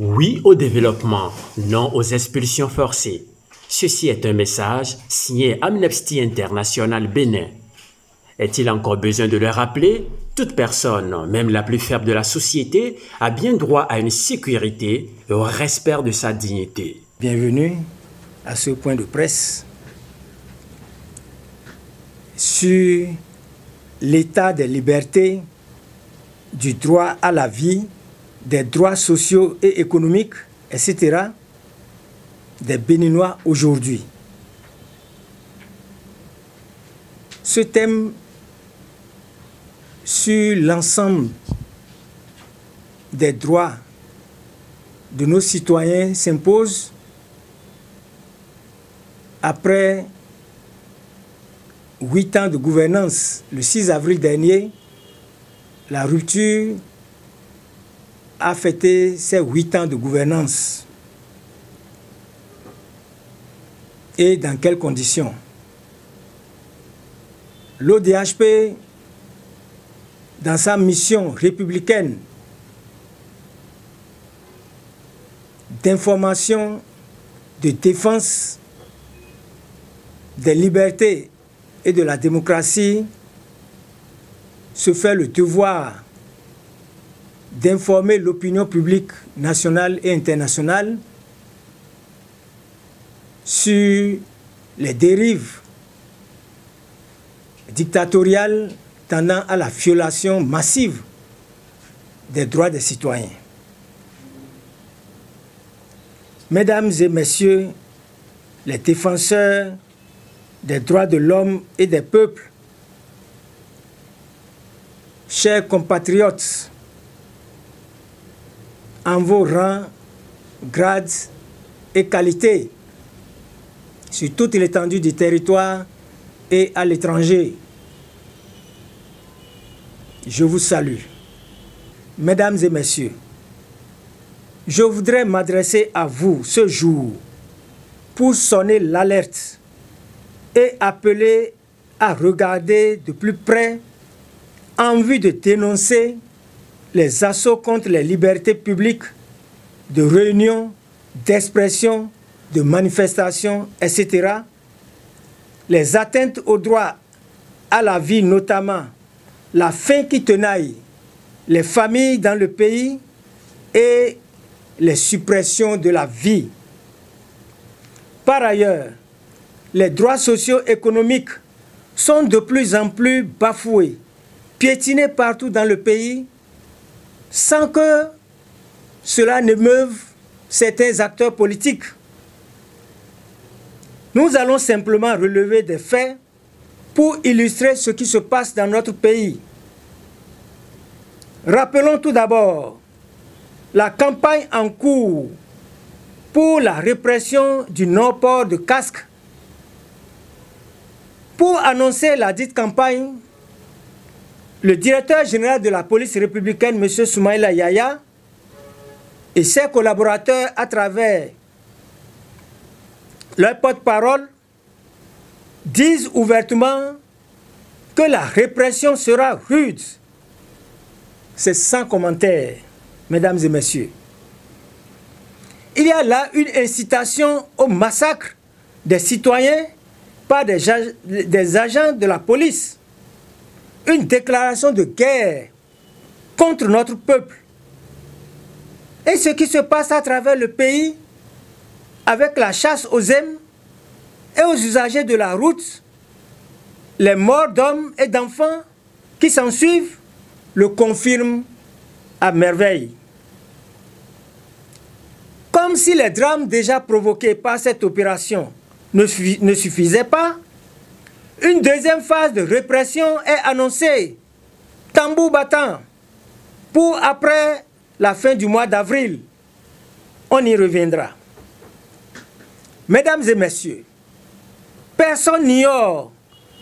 Oui au développement, non aux expulsions forcées. Ceci est un message signé Amnesty International Bénin. Est-il encore besoin de le rappeler? Toute personne, même la plus faible de la société, a bien droit à une sécurité et au respect de sa dignité. Bienvenue à ce point de presse sur l'état des libertés, du droit à la vie, des droits sociaux et économiques, etc., des Béninois aujourd'hui. Ce thème sur l'ensemble des droits de nos citoyens s'impose après 8 ans de gouvernance. Le 6 avril dernier, la rupture a fêté ses 8 ans de gouvernance. Et dans quelles conditions? L'ODHP, dans sa mission républicaine d'information, de défense des libertés et de la démocratie, se fait le devoir d'informer l'opinion publique nationale et internationale sur les dérives dictatoriales tendant à la violation massive des droits des citoyens. Mesdames et messieurs, les défenseurs des droits de l'homme et des peuples, chers compatriotes, en vos rangs, grades et qualités, sur toute l'étendue du territoire et à l'étranger, je vous salue. Mesdames et messieurs, je voudrais m'adresser à vous ce jour pour sonner l'alerte et appeler à regarder de plus près en vue de dénoncer les assauts contre les libertés publiques de réunion, d'expression, de manifestation, etc., les atteintes au droit à la vie, notamment la faim qui tenaille les familles dans le pays et les suppressions de la vie. Par ailleurs, les droits socio-économiques sont de plus en plus bafoués, piétinés partout dans le pays, sans que cela n'émeuve certains acteurs politiques. Nous allons simplement relever des faits pour illustrer ce qui se passe dans notre pays. Rappelons tout d'abord la campagne en cours pour la répression du non-port de casque. Pour annoncer la dite campagne, le directeur général de la police républicaine, M. Soumaïla Yaya, et ses collaborateurs à travers leur porte-parole disent ouvertement que la répression sera rude. C'est sans commentaire, mesdames et messieurs. Il y a là une incitation au massacre des citoyens par des agents de la police. Une déclaration de guerre contre notre peuple. Et ce qui se passe à travers le pays avec la chasse aux êmes et aux usagers de la route, les morts d'hommes et d'enfants qui s'ensuivent le confirment à merveille. Comme si les drames déjà provoqués par cette opération ne suffisaient pas, une deuxième phase de répression est annoncée, tambour battant, pour après la fin du mois d'avril. On y reviendra. Mesdames et messieurs, personne n'ignore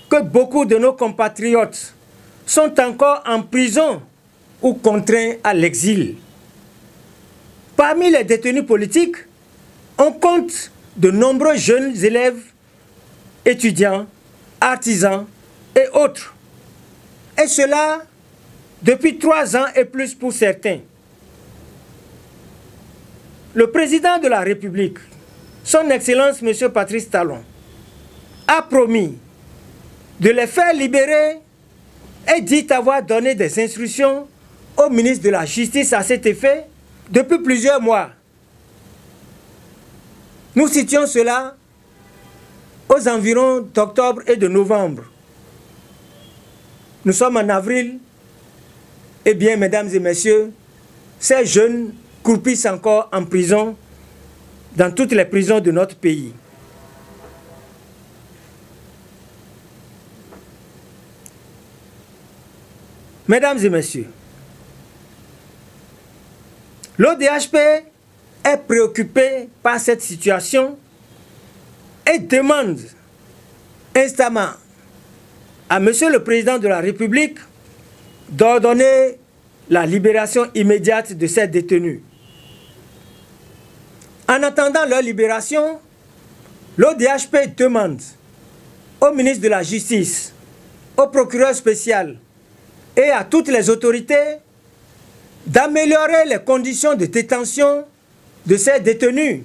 que beaucoup de nos compatriotes sont encore en prison ou contraints à l'exil. Parmi les détenus politiques, on compte de nombreux jeunes élèves, étudiants, artisans et autres. Et cela depuis 3 ans et plus pour certains. le président de la République, son Excellence M. Patrice Talon, a promis de les faire libérer et dit avoir donné des instructions au ministre de la Justice à cet effet depuis plusieurs mois. Nous citions cela aux environs d'octobre et de novembre. Nous sommes en avril. Eh bien, mesdames et messieurs, ces jeunes croupissent encore en prison dans toutes les prisons de notre pays. Mesdames et messieurs, l'ODHP est préoccupé par cette situation et demande instamment à Monsieur le Président de la République d'ordonner la libération immédiate de ces détenus. En attendant leur libération, l'ODHP demande au ministre de la Justice, au procureur spécial et à toutes les autorités d'améliorer les conditions de détention de ces détenus,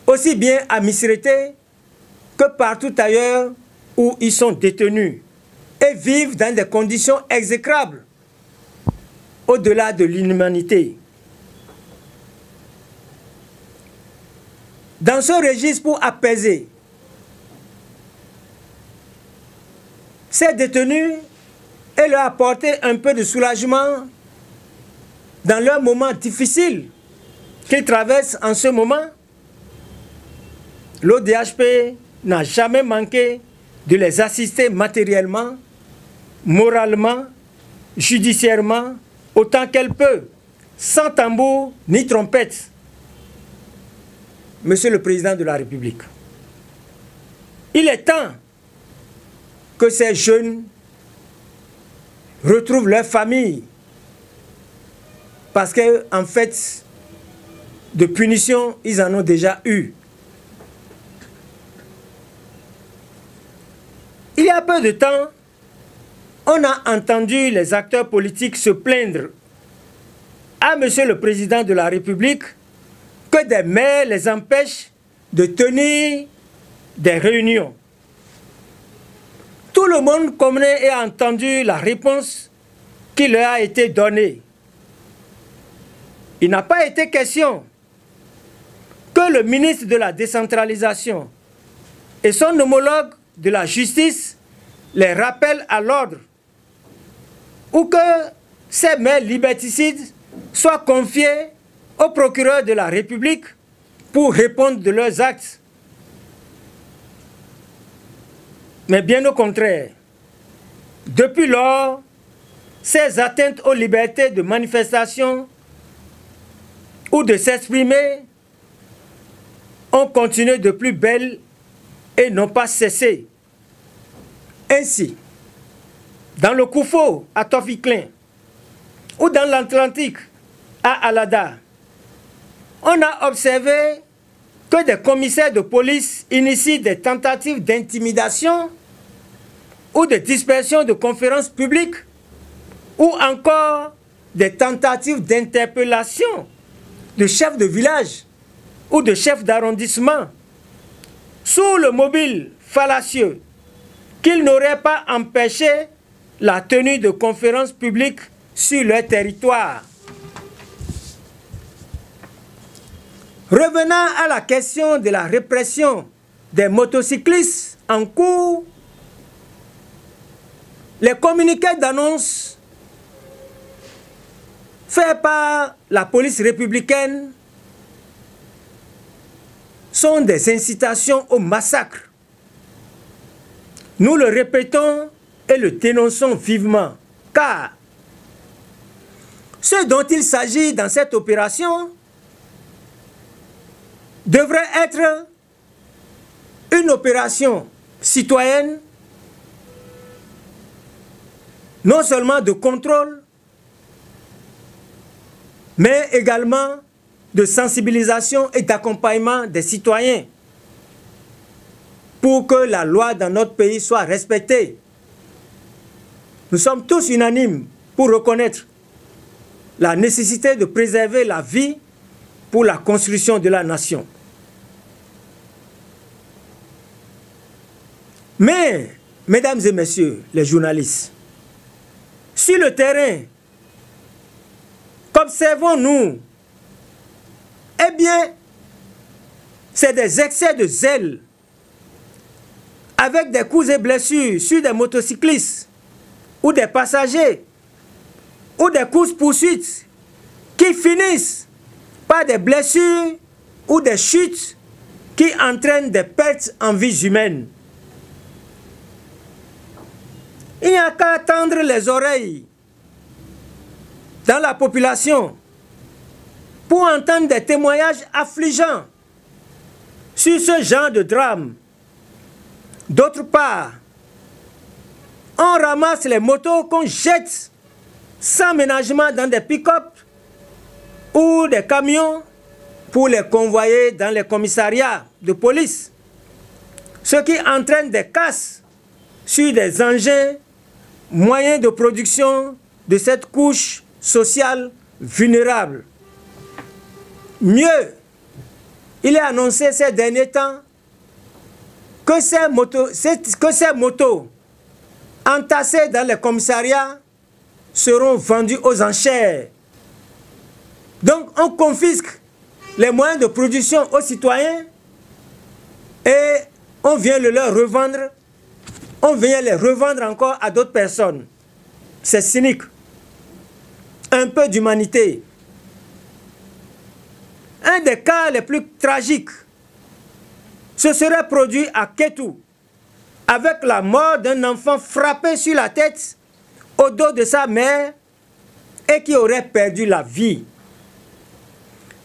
aussi bien à Missérété que partout ailleurs où ils sont détenus et vivent dans des conditions exécrables, au-delà de l'inhumanité. Dans ce registre, pour apaiser ces détenus et leur apporter un peu de soulagement dans leurs moments difficiles qu'ils traversent en ce moment, l'ODHP n'a jamais manqué de les assister matériellement, moralement, judiciairement, autant qu'elle peut, sans tambour ni trompette. Monsieur le Président de la République, il est temps que ces jeunes retrouvent leur famille, parce qu'en fait, de punition, ils en ont déjà eu. Il y a peu de temps, on a entendu les acteurs politiques se plaindre à Monsieur le Président de la République que des maires les empêchent de tenir des réunions. Tout le monde connaît et a entendu la réponse qui leur a été donnée. Il n'a pas été question que le ministre de la décentralisation et son homologue de la justice les rappellent à l'ordre ou que ces maires liberticides soient confiés au procureur de la République pour répondre de leurs actes. Mais bien au contraire, depuis lors, ces atteintes aux libertés de manifestation ou de s'exprimer ont continué de plus belle et n'ont pas cessé. Ainsi, dans le Koufo à Tofiklen ou dans l'Atlantique à Alada, on a observé que des commissaires de police initient des tentatives d'intimidation ou de dispersion de conférences publiques ou encore des tentatives d'interpellation de chefs de village ou de chefs d'arrondissement sous le mobile fallacieux qu'ils n'auraient pas empêché la tenue de conférences publiques sur leur territoire. Revenant à la question de la répression des motocyclistes en cours, les communiqués d'annonce faits par la police républicaine sont des incitations au massacre. Nous le répétons et le dénonçons vivement, car ce dont il s'agit dans cette opération devrait être une opération citoyenne, non seulement de contrôle, mais également de sensibilisation et d'accompagnement des citoyens pour que la loi dans notre pays soit respectée. Nous sommes tous unanimes pour reconnaître la nécessité de préserver la vie pour la construction de la nation. Mais, mesdames et messieurs les journalistes, sur le terrain, qu'observons-nous? Eh bien, c'est des excès de zèle avec des coups et blessures sur des motocyclistes ou des passagers ou des courses-poursuites qui finissent par des blessures ou des chutes qui entraînent des pertes en vies humaines. Il n'y a qu'à tendre les oreilles dans la population pour entendre des témoignages affligeants sur ce genre de drame. D'autre part, on ramasse les motos qu'on jette sans ménagement dans des pick-up ou des camions pour les convoyer dans les commissariats de police, ce qui entraîne des casses sur des engins, moyens de production de cette couche sociale vulnérable. Mieux, il est annoncé ces derniers temps que ces motos entassées dans les commissariats seront vendues aux enchères. Donc on confisque les moyens de production aux citoyens et on vient les revendre. On vient les revendre encore à d'autres personnes. C'est cynique. Un peu d'humanité. Un des cas les plus tragiques se serait produit à Kétou, avec la mort d'un enfant frappé sur la tête au dos de sa mère et qui aurait perdu la vie.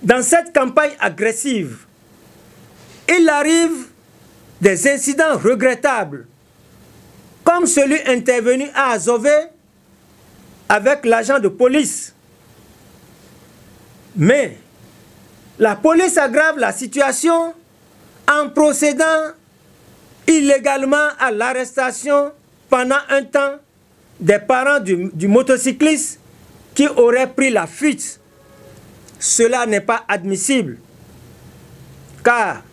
Dans cette campagne agressive, il arrive des incidents regrettables, comme celui intervenu à Azové avec l'agent de police. Mais la police aggrave la situation en procédant illégalement à l'arrestation pendant un temps des parents du motocycliste qui auraient pris la fuite. Cela n'est pas admissible, car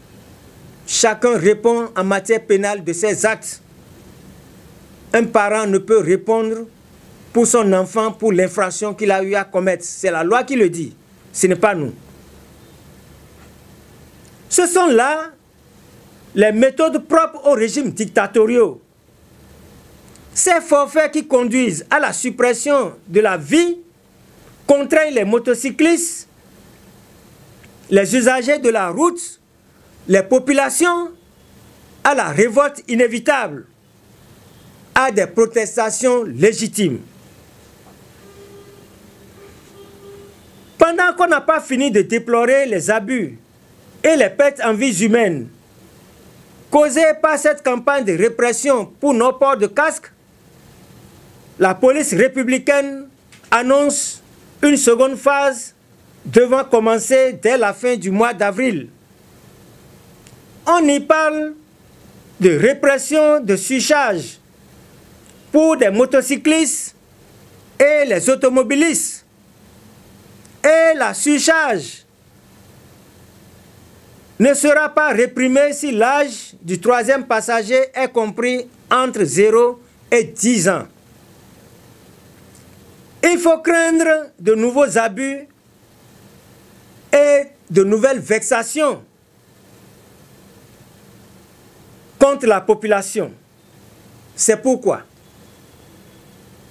chacun répond en matière pénale de ses actes. Un parent ne peut répondre pour son enfant pour l'infraction qu'il a eu à commettre. C'est la loi qui le dit, ce n'est pas nous. Ce sont là les méthodes propres aux régimes dictatoriaux. Ces forfaits qui conduisent à la suppression de la vie contraignent les motocyclistes, les usagers de la route, les populations à la révolte inévitable, à des protestations légitimes. Pendant qu'on n'a pas fini de déplorer les abus et les pertes en vies humaines causées par cette campagne de répression pour non-port de casque, la police républicaine annonce une seconde phase devant commencer dès la fin du mois d'avril. On y parle de répression de surcharge pour des motocyclistes et les automobilistes. Et la surcharge ne sera pas réprimée si l'âge du troisième passager est compris entre 0 et 10 ans. Il faut craindre de nouveaux abus et de nouvelles vexations contre la population. C'est pourquoi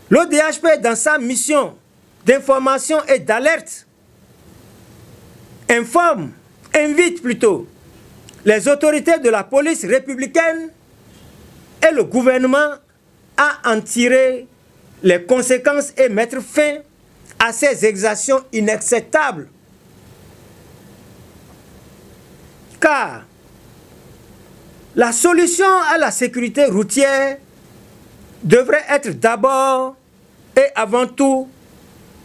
l'ODHP, dans sa mission d'information et d'alerte, invite plutôt les autorités de la police républicaine et le gouvernement à en tirer les conséquences et mettre fin à ces exactions inacceptables. Car la solution à la sécurité routière devrait être d'abord et avant tout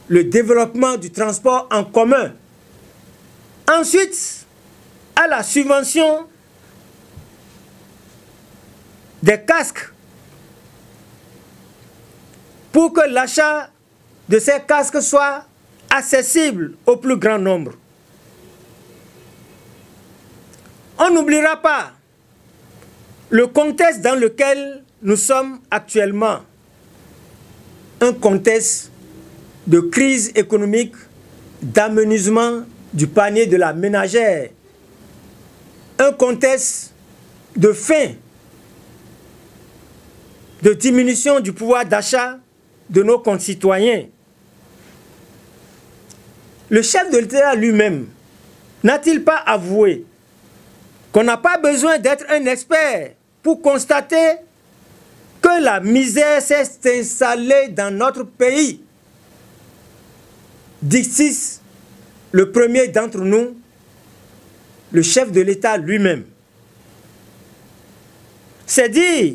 le développement du transport en commun. Ensuite, à la subvention des casques pour que l'achat de ces casques soit accessible au plus grand nombre. On n'oubliera pas le contexte dans lequel nous sommes actuellement. Un contexte de crise économique, d'amenuisement du panier de la ménagère. Un contexte de faim, de diminution du pouvoir d'achat de nos concitoyens. Le chef de l'État lui-même n'a-t-il pas avoué qu'on n'a pas besoin d'être un expert pour constater que la misère s'est installée dans notre pays? Dit le premier d'entre nous, le chef de l'État lui-même. C'est dire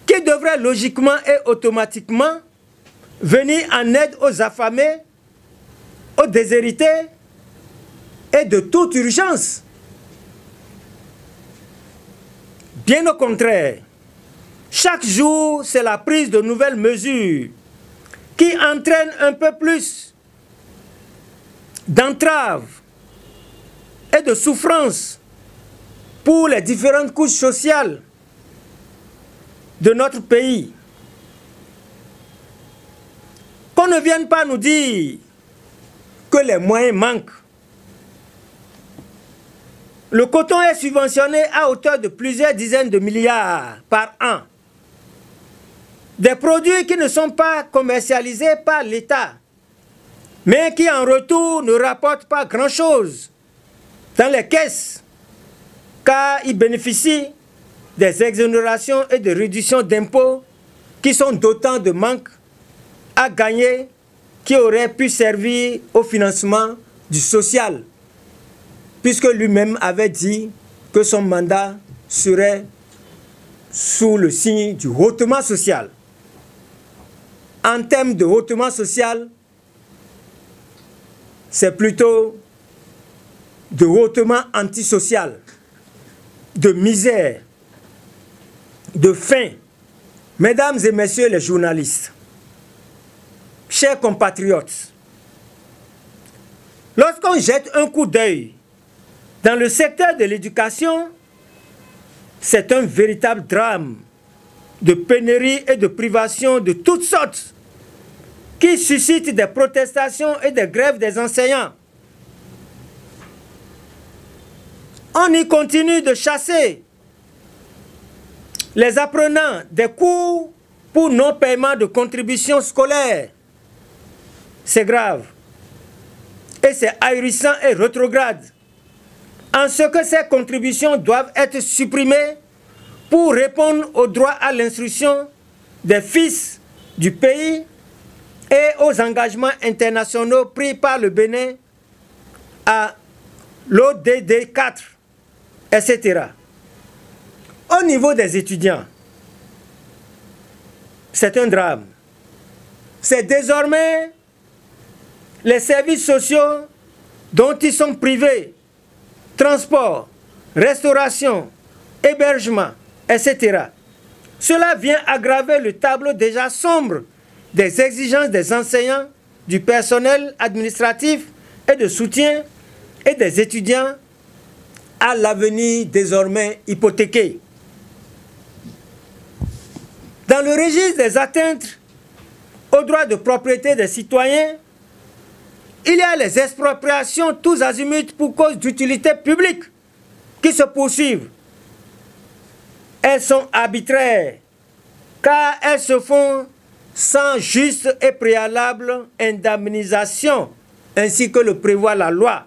qu'il devrait logiquement et automatiquement venir en aide aux affamés, aux déshérités et de toute urgence. Bien au contraire, chaque jour, c'est la prise de nouvelles mesures qui entraînent un peu plus d'entraves et de souffrance pour les différentes couches sociales de notre pays. Qu'on ne vienne pas nous dire que les moyens manquent. Le coton est subventionné à hauteur de plusieurs dizaines de milliards par an. Des produits qui ne sont pas commercialisés par l'État, mais qui en retour ne rapportent pas grand-chose dans les caisses, car ils bénéficient des exonérations et de réductions d'impôts qui sont d'autant de manques à gagner qui auraient pu servir au financement du social, puisque lui-même avait dit que son mandat serait sous le signe du hautement social. En termes de hautement social, c'est plutôt de hautement antisocial, de misère, de faim. Mesdames et messieurs les journalistes, chers compatriotes, lorsqu'on jette un coup d'œil dans le secteur de l'éducation, c'est un véritable drame de pénurie et de privation de toutes sortes qui suscite des protestations et des grèves des enseignants. On y continue de chasser les apprenants des cours pour non-paiement de contributions scolaires. C'est grave. Et c'est ahurissant et rétrograde. En ce que ces contributions doivent être supprimées pour répondre aux droits à l'instruction des fils du pays et aux engagements internationaux pris par le Bénin à l'ODD 4, etc. Au niveau des étudiants, c'est un drame. C'est désormais les services sociaux dont ils sont privés, transport, restauration, hébergement, etc. Cela vient aggraver le tableau déjà sombre des exigences des enseignants, du personnel administratif et de soutien et des étudiants à l'avenir désormais hypothéqué. Dans le registre des atteintes aux droits de propriété des citoyens, il y a les expropriations tous azimuts pour cause d'utilité publique qui se poursuivent. Elles sont arbitraires car elles se font sans juste et préalable indemnisation, ainsi que le prévoit la loi.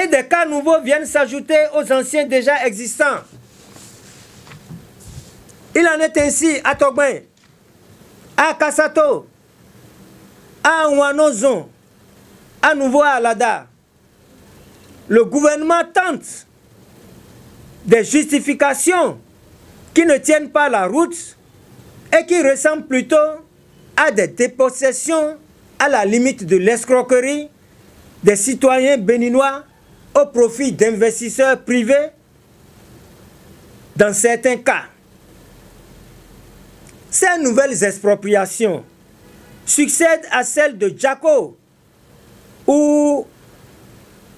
Et des cas nouveaux viennent s'ajouter aux anciens déjà existants. Il en est ainsi à Togben, à Kassato, à Ouanozon, à nouveau à Alada. Le gouvernement tente des justifications qui ne tiennent pas la route et qui ressemblent plutôt à des dépossessions à la limite de l'escroquerie des citoyens béninois au profit d'investisseurs privés dans certains cas. Ces nouvelles expropriations succèdent à celles de Djako, où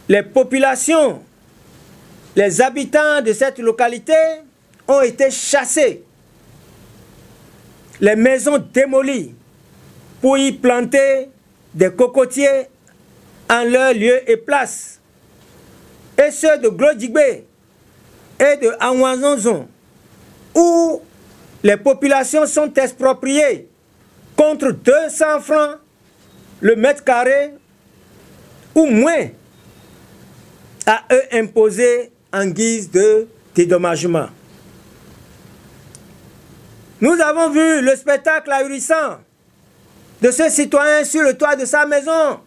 les populations, les habitants de cette localité ont été chassés, les maisons démolies pour y planter des cocotiers en leur lieu et place, et ceux de Glodjigbe et de Anouazonzon, où les populations sont expropriées contre 200 francs le mètre carré ou moins à eux imposés en guise de dédommagement. Nous avons vu le spectacle ahurissant de ce citoyen sur le toit de sa maison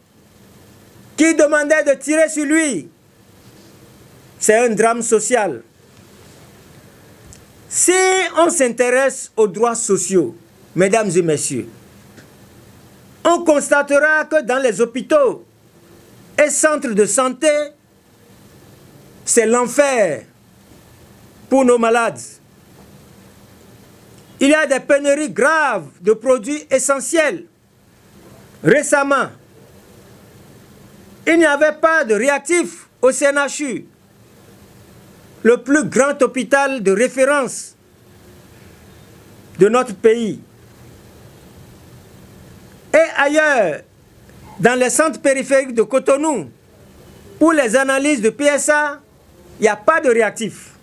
qui demandait de tirer sur lui. C'est un drame social. Si on s'intéresse aux droits sociaux, mesdames et messieurs, on constatera que dans les hôpitaux et centres de santé, c'est l'enfer pour nos malades. Il y a des pénuries graves de produits essentiels. Récemment, il n'y avait pas de réactifs au CNHU, le plus grand hôpital de référence de notre pays. Et ailleurs, dans les centres périphériques de Cotonou, pour les analyses de PSA, il n'y a pas de réactifs.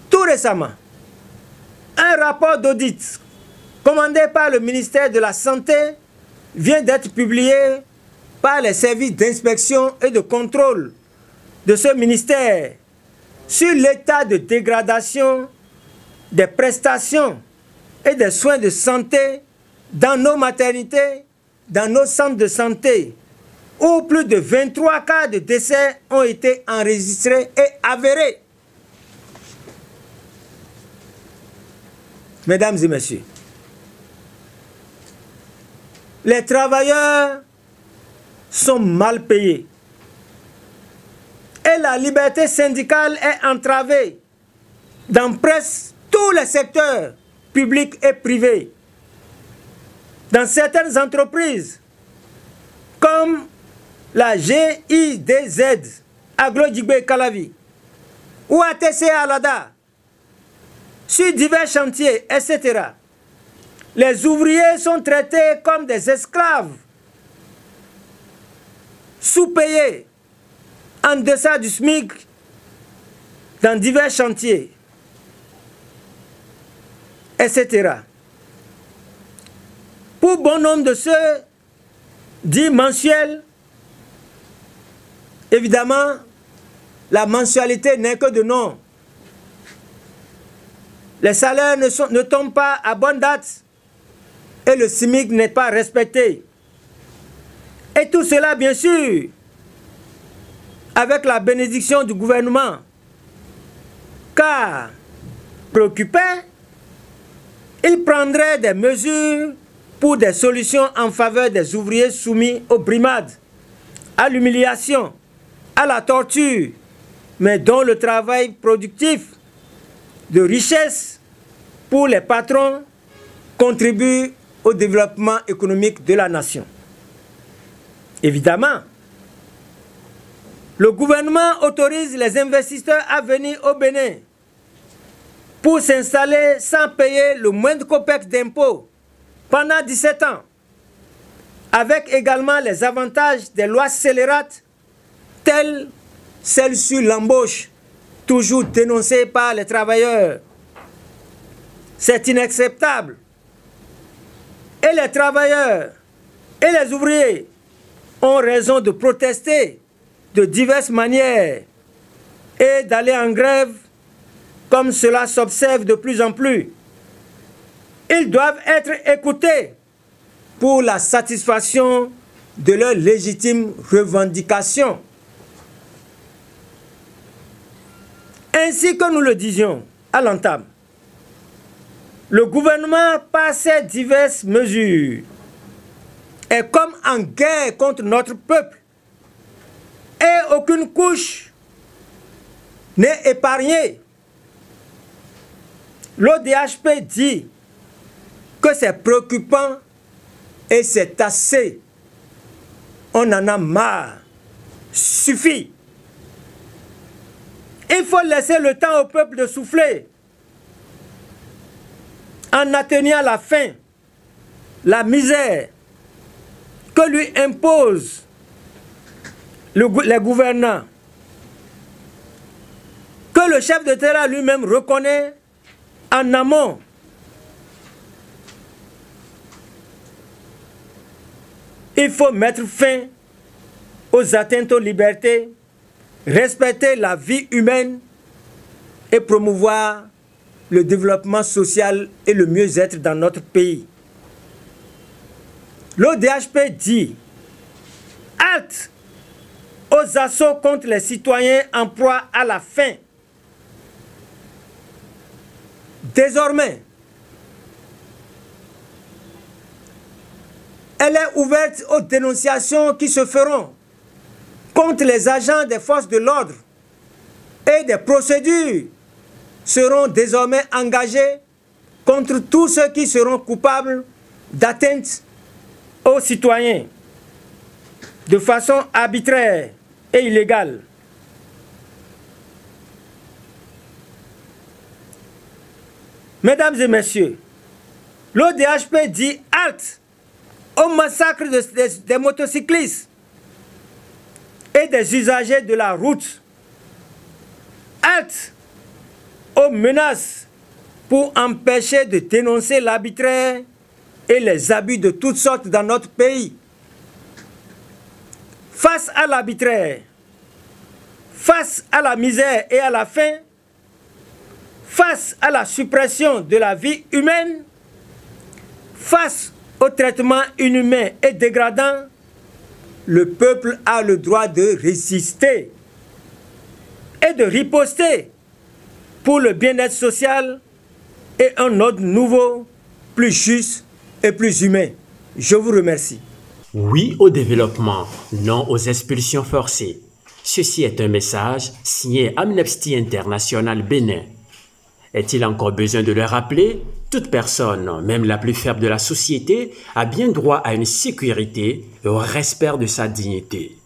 Tout récemment, un rapport d'audit commandé par le ministère de la Santé vient d'être publié par les services d'inspection et de contrôle de ce ministère sur l'état de dégradation des prestations et des soins de santé dans nos maternités, dans nos centres de santé, où plus de 23 cas de décès ont été enregistrés et avérés. Mesdames et messieurs, les travailleurs sont mal payés et la liberté syndicale est entravée dans presque tous les secteurs publics et privés. Dans certaines entreprises, comme la GIDZ, Aglo-Djigbe Calavi, ou ATC Alada, sur divers chantiers, etc., les ouvriers sont traités comme des esclaves, sous-payés, en deçà du SMIC, dans divers chantiers, etc. Pour bon nombre de ceux dits mensuels, évidemment, la mensualité n'est que de nom. Les salaires ne tombent pas à bonne date et le SMIC n'est pas respecté. Et tout cela, bien sûr, avec la bénédiction du gouvernement, car préoccupé, il prendrait des mesures pour des solutions en faveur des ouvriers soumis aux brimades, à l'humiliation, à la torture, mais dont le travail productif de richesse pour les patrons contribue au développement économique de la nation. Évidemment, le gouvernement autorise les investisseurs à venir au Bénin pour s'installer sans payer le moindre copec d'impôt pendant 17 ans, avec également les avantages des lois scélérates telles celles sur l'embauche, toujours dénoncées par les travailleurs. C'est inacceptable. Et les travailleurs et les ouvriers ont raison de protester de diverses manières et d'aller en grève comme cela s'observe de plus en plus. Ils doivent être écoutés pour la satisfaction de leurs légitimes revendications. Ainsi que nous le disions à l'entame, le gouvernement, par ces diverses mesures, est comme en guerre contre notre peuple et aucune couche n'est épargnée. L'ODHP dit que c'est préoccupant et c'est assez. On en a marre. Suffit. Il faut laisser le temps au peuple de souffler en atteignant la faim, la misère que lui imposent les gouvernants, que le chef de terrain lui-même reconnaît en amont. Il faut mettre fin aux atteintes aux libertés, respecter la vie humaine et promouvoir le développement social et le mieux-être dans notre pays. L'ODHP dit halte aux assauts contre les citoyens en proie à la faim. Désormais, elle est ouverte aux dénonciations qui se feront contre les agents des forces de l'ordre et des procédures seront désormais engagées contre tous ceux qui seront coupables d'atteinte aux citoyens de façon arbitraire et illégale. Mesdames et messieurs, l'ODHP dit halte au massacre des motocyclistes et des usagers de la route. Halte aux menaces pour empêcher de dénoncer l'arbitraire et les abus de toutes sortes dans notre pays. Face à l'arbitraire, face à la misère et à la faim, face à la suppression de la vie humaine, face au traitement inhumain et dégradant, le peuple a le droit de résister et de riposter pour le bien-être social et un ordre nouveau, plus juste et plus humain. Je vous remercie. Oui au développement, non aux expulsions forcées. Ceci est un message signé Amnesty International Bénin. Est-il encore besoin de le rappeler? Toute personne, même la plus faible de la société, a bien droit à une sécurité et au respect de sa dignité.